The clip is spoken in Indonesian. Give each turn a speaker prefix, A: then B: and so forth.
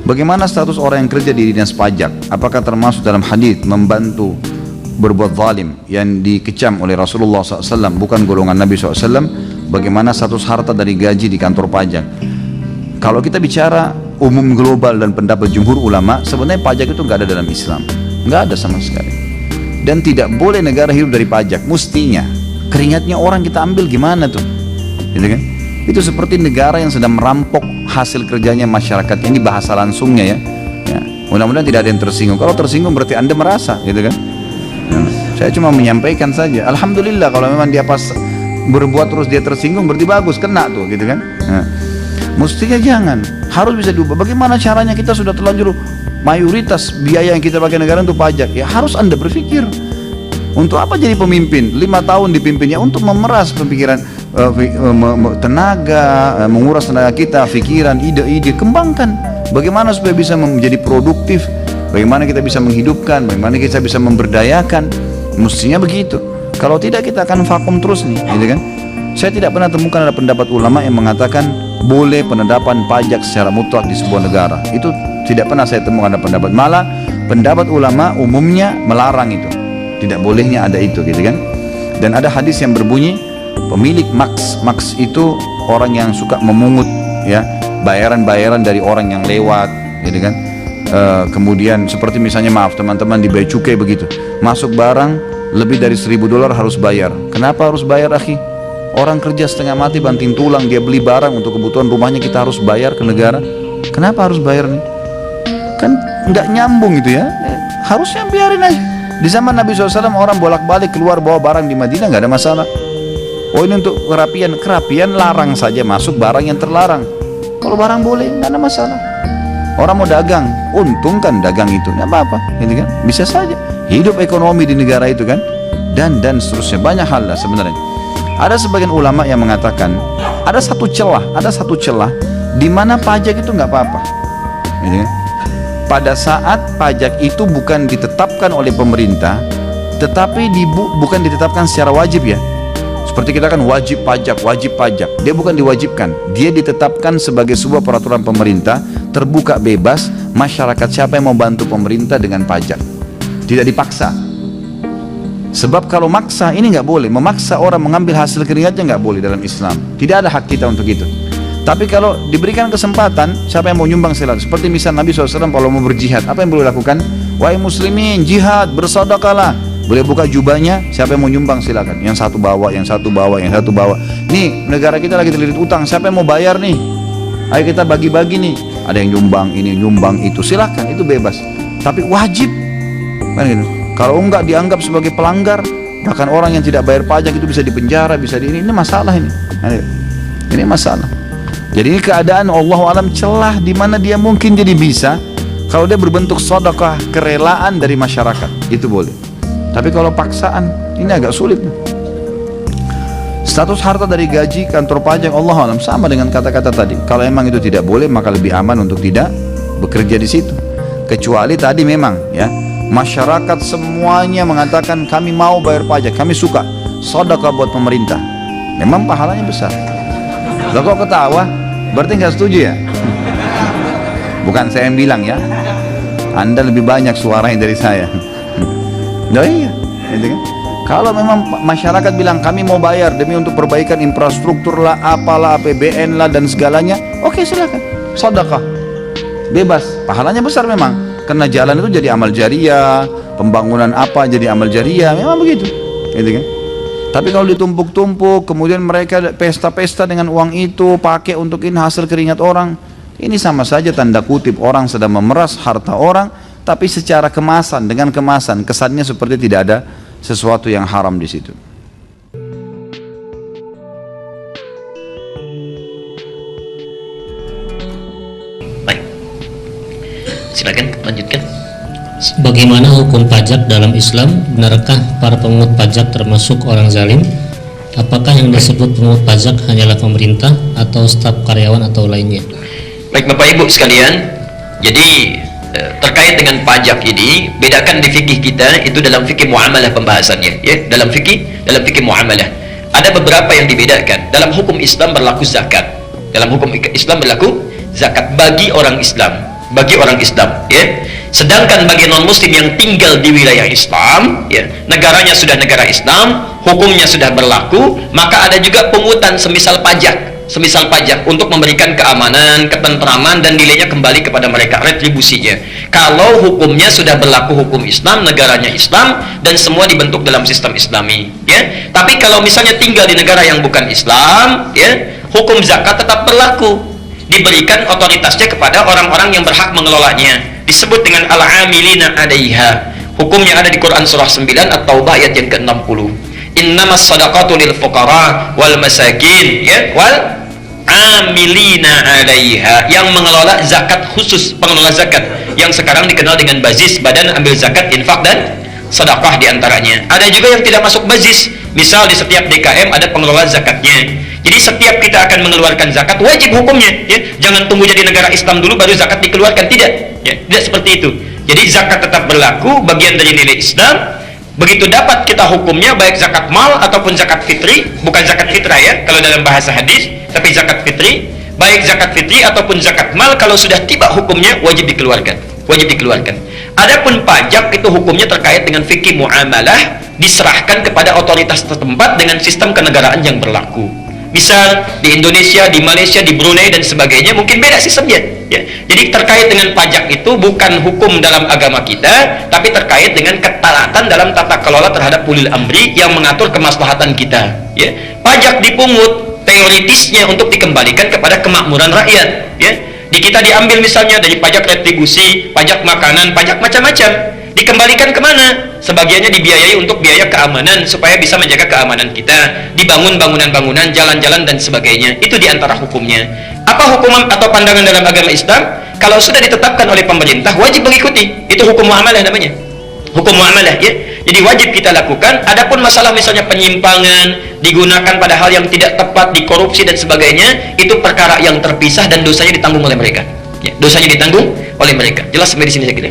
A: Bagaimana status orang yang kerja di dinas pajak? Apakah termasuk dalam hadis membantu berbuat zalim yang dikecam oleh Rasulullah SAW, bukan golongan Nabi SAW? Bagaimana status harta dari gaji di kantor pajak? Kalau kita bicara umum global dan pendapat jumhur ulama, sebenarnya pajak itu nggak ada dalam Islam, nggak ada sama sekali. Dan tidak boleh negara hidup dari pajak, mestinya. Keringatnya orang kita ambil gimana tuh? Gitu kan? Itu seperti negara yang sedang merampok hasil kerjanya masyarakat. Ini bahasa langsungnya ya. Mudah-mudahan tidak ada yang tersinggung. Kalau tersinggung berarti Anda merasa, gitu kan? Saya cuma menyampaikan saja. Alhamdulillah kalau memang dia pas berbuat terus dia tersinggung berarti bagus, kena tuh, gitu kan? Mestinya jangan, harus bisa diubah. Bagaimana caranya? Kita sudah terlanjur mayoritas biaya yang kita pakai negara untuk pajak. Ya harus Anda berpikir, untuk apa jadi pemimpin 5 tahun dipimpinnya? Untuk memeras pemikiran, tenaga, menguras tenaga kita, pikiran, ide-ide, kembangkan. Bagaimana supaya bisa menjadi produktif? Bagaimana kita bisa menghidupkan? Bagaimana kita bisa memberdayakan? Mestinya begitu. Kalau tidak kita akan vakum terus nih, gitu kan? Saya tidak pernah temukan ada pendapat ulama yang mengatakan boleh penetapan pajak secara mutlak di sebuah negara. Itu tidak pernah saya temukan ada pendapat. Malah pendapat ulama umumnya melarang itu. Tidak bolehnya ada itu, gitu kan? Dan ada hadis yang berbunyi pemilik maks itu orang yang suka memungut ya bayaran-bayaran dari orang yang lewat, gitu kan? Kemudian seperti misalnya, maaf teman-teman, di bea cukai begitu, masuk barang lebih dari $1.000 harus bayar. Kenapa harus bayar, akhi? Orang kerja setengah mati banting tulang, dia beli barang untuk kebutuhan rumahnya, kita harus bayar ke negara. Kenapa harus bayar nih? Kan nggak nyambung itu ya. Harusnya biarin aja. Di zaman Nabi SAW orang bolak-balik keluar bawa barang di Madinah nggak ada masalah. Oh ini untuk kerapian larang saja masuk barang yang terlarang. Kalau barang boleh nggak ada masalah. Orang mau dagang, untungkan dagang itu, nggak apa-apa, gitu kan? Bisa saja hidup ekonomi di negara itu kan, dan seterusnya, banyak hal lah sebenarnya. Ada sebagian ulama yang mengatakan ada satu celah di mana pajak itu nggak apa-apa, gitu kan? Pada saat pajak itu bukan ditetapkan oleh pemerintah, tetapi bukan ditetapkan secara wajib ya. Seperti kita kan wajib pajak, dia bukan diwajibkan, dia ditetapkan sebagai sebuah peraturan pemerintah, terbuka bebas, masyarakat siapa yang mau bantu pemerintah dengan pajak, tidak dipaksa. Sebab kalau maksa ini nggak boleh, memaksa orang mengambil hasil keringatnya nggak boleh dalam Islam, tidak ada hak kita untuk itu. Tapi kalau diberikan kesempatan, siapa yang mau nyumbang silakan. Seperti misal Nabi SAW kalau mau berjihad, apa yang boleh lakukan? Wahai muslimin, jihad, bersedekahlah. Boleh buka jubahnya, siapa yang mau nyumbang silakan. Yang satu bawa, yang satu bawa, yang satu bawa. Nih negara kita lagi terlilit utang, siapa yang mau bayar nih? Ayo kita bagi-bagi nih. Ada yang nyumbang ini, nyumbang itu, silakan, itu bebas. Tapi wajib, kan gitu. Kalau enggak dianggap sebagai pelanggar, bahkan orang yang tidak bayar pajak itu bisa dipenjara, bisa ini masalah ini. Ini masalah. Jadi ini keadaan Allah alam celah di mana dia mungkin jadi bisa kalau dia berbentuk sedekah, kerelaan dari masyarakat, itu boleh. Tapi kalau paksaan, ini agak sulit. Status harta dari gaji kantor pajak Allah alam sama dengan kata-kata tadi. Kalau memang itu tidak boleh, maka lebih aman untuk tidak bekerja di situ. Kecuali tadi memang ya, masyarakat semuanya mengatakan kami mau bayar pajak, kami suka sedekah buat pemerintah. Memang pahalanya besar. Loh kok ketawa? Berarti nggak setuju ya? Bukan saya yang bilang ya. Anda lebih banyak suaranya dari saya. Nah iya, gitu kan? Kalau memang masyarakat bilang kami mau bayar demi untuk perbaikan infrastruktur lah, apalah, APBN lah dan segalanya, oke silakan, sedekah, bebas, pahalanya besar memang, karena jalan itu jadi amal jariah, pembangunan apa jadi amal jariah, memang begitu, gitu kan? Tapi kalau ditumpuk-tumpuk, kemudian mereka pesta-pesta dengan uang itu, pakai untuk ini hasil keringat orang, ini sama saja tanda kutip orang sedang memeras harta orang. Tapi secara kemasan, dengan kemasan, kesannya seperti tidak ada sesuatu yang haram di situ.
B: Baik, silakan lanjutkan.
C: Bagaimana hukum pajak dalam Islam? Benarkah para pemungut pajak termasuk orang zalim? Apakah yang disebut pemungut pajak hanyalah pemerintah atau staf karyawan atau lainnya?
B: Baik Bapak Ibu sekalian, jadi terkait dengan pajak ini, bedakan di fikih kita itu dalam fikih muamalah pembahasannya ya, dalam fikih muamalah ada beberapa yang dibedakan. Dalam hukum Islam berlaku zakat, dalam hukum Islam berlaku zakat bagi orang Islam bagi orang Islam, ya. Sedangkan bagi non muslim yang tinggal di wilayah Islam, ya, negaranya sudah negara Islam, hukumnya sudah berlaku, maka ada juga pungutan semisal pajak untuk memberikan keamanan, ketentraman, dan nilainya kembali kepada mereka, retribusinya. Kalau hukumnya sudah berlaku hukum Islam, negaranya Islam, dan semua dibentuk dalam sistem Islami, ya. Tapi kalau misalnya tinggal di negara yang bukan Islam, ya, hukum zakat tetap berlaku, diberikan otoritasnya kepada orang-orang yang berhak mengelolanya, disebut dengan al-amilina 'alaiha. Hukumnya ada di Quran surah 9 At-Taubah ayat yang ke-60. Innamas shadaqatu lil fuqara wal masakin, ya, wal amilina 'alaiha, yang mengelola zakat khusus, pengelola zakat yang sekarang dikenal dengan bazis, badan ambil zakat, infak, dan sedekah diantaranya. Ada juga yang tidak masuk bazis, misal di setiap DKM ada pengelola zakatnya. Jadi setiap kita akan mengeluarkan zakat wajib hukumnya, ya. Jangan tunggu jadi negara Islam dulu baru zakat dikeluarkan, tidak, ya, tidak seperti itu. Jadi zakat tetap berlaku, bagian dari nilai Islam. Begitu dapat kita hukumnya, baik zakat mal ataupun zakat fitri, bukan zakat fitrah, ya, kalau dalam bahasa hadis, tapi zakat fitri, baik zakat fitri ataupun zakat mal, kalau sudah tiba hukumnya wajib dikeluarkan, wajib dikeluarkan. Adapun pajak itu hukumnya terkait dengan fikih muamalah, diserahkan kepada otoritas setempat dengan sistem kenegaraan yang berlaku. Misal di Indonesia, di Malaysia, di Brunei dan sebagainya mungkin beda sistemnya, ya. Jadi terkait dengan pajak itu bukan hukum dalam agama kita, tapi terkait dengan ketaatan dalam tata kelola terhadap ulil amri yang mengatur kemaslahatan kita, ya. Pajak dipungut teoritisnya untuk dikembalikan kepada kemakmuran rakyat, ya. Di kita diambil misalnya dari pajak retribusi, pajak makanan, pajak macam-macam, dikembalikan kemana? Sebagiannya dibiayai untuk biaya keamanan supaya bisa menjaga keamanan kita, dibangun bangunan-bangunan, jalan-jalan dan sebagainya. Itu diantara hukumnya. Apa hukuman atau pandangan dalam agama Islam? Kalau sudah ditetapkan oleh pemerintah wajib mengikuti. Itu hukum muamalah namanya. Hukum muamalah, ya. Jadi wajib kita lakukan. Adapun masalah misalnya penyimpangan, digunakan pada hal yang tidak tepat, dikorupsi dan sebagainya, itu perkara yang terpisah dan dosanya ditanggung oleh mereka. Ya, dosanya ditanggung oleh mereka. Jelas sampai di sini saya kira.